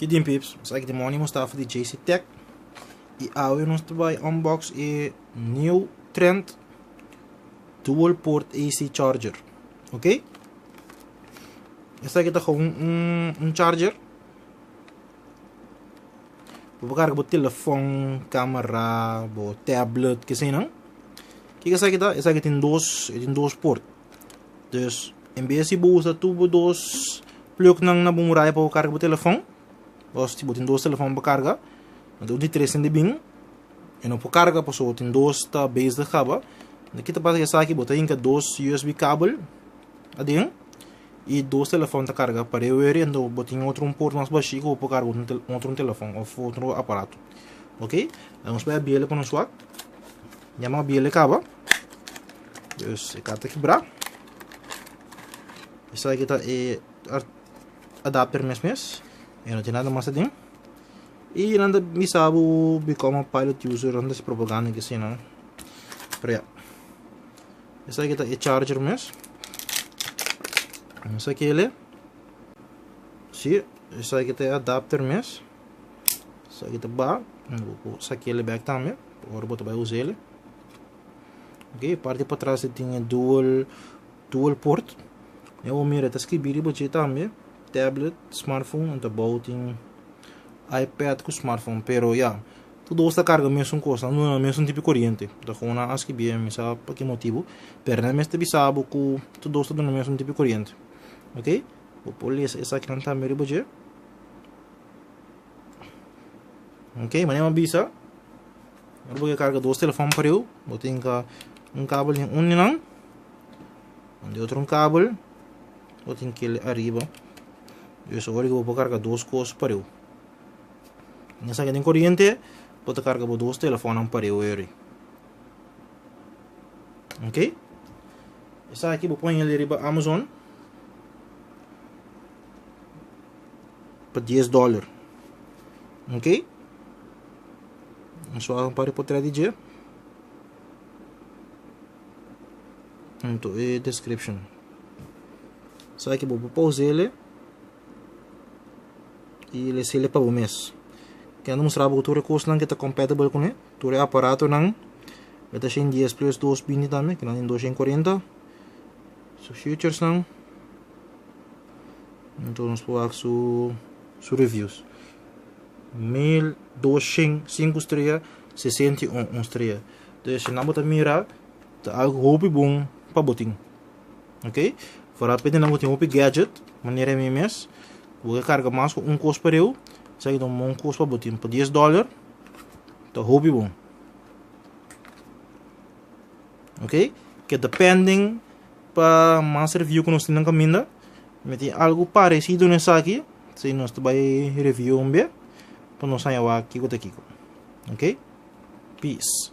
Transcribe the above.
Kidim pips, sa aqui demônio Mustafa de JC Tech. E hoje nós vai unbox e new trend dual port AC charger. Ok? Essa aqui tá com charger. Vou carregar o telefone, câmera, o tablet, que sei não. Que essa aqui tá? Essa aqui tem dois portos. Dus em vez de usar tubo dois plug na bumuraia para carregar o telefone. Os tipo tem dois telefones para carregar. Então tem três de bem. E não para carregar, porque tem dois tá base de cabo. Aqui tá para essa aqui, botar em que dois USB cable adentro. E dois telefones tá carregar para eu ver, então botar em outro porto mais baixo para carregar outro telefone ou outro aparato. Ok? Vamos para a biela para nós lá. Chama a biela cabo. Dus ik ga het quebrar. Essa aqui tá adapter mes. E não tem nada mais dentro. E nada me sabe become a pilot user nada se propaganda que assim não. Para essa aqui tá charger mes. Essa aqui ele. Sim, essa aqui tá adapter mes. Essa aqui tá ba. Essa aqui ele back também. Agora botar vai usar ele. Ok, parte para trás tem dual port. Eu miro tá escrever budget também. Tablet, smartphone, então botem iPad com smartphone, pero ya, tudo está carga mesmo coisa, não é mesmo tipo de corrente. Então com na acho que bem, me sabe por que motivo, pero não é mesmo bisabo que tudo está no mesmo tipo de corrente. Ok? Vou pôr essa aqui na miro budget. Ok, mas não bisa. Eu vou carregar dois telefones para eu, botem cabo em não, de outro cabo, botem aquele arriba. Eu só vou carregar duas coisas para eu. Nessa aqui tem corrente, vou carregar dois telefones para eu. Ok? Essa aqui vou pôr ele riba Amazon para $10. Ok? Só para poder dizer. Então é description. Essa aqui vou pôr ele. E ele se para o mês. Quero mostrar para o recurso que está compatible com ele. O aparato não. Está sem 10 plus 220 também, que não tem 240. So features não. Então nós vamos fazer reviews. 1205 estrelas, 61 estrelas. Então se não botar mirar, tá algo bom para botar. Ok? Para pedir não botar gadget, maneira mês. Vou carregar mais com custo para eu. Sai de custo para botar por $10. Tá hobby bom. Ok? Que depending para mais review que nós temos na caminho. Meti algo parecido nessa aqui. Se nós vai review para nós sair aqui com aqui. Ok? Peace.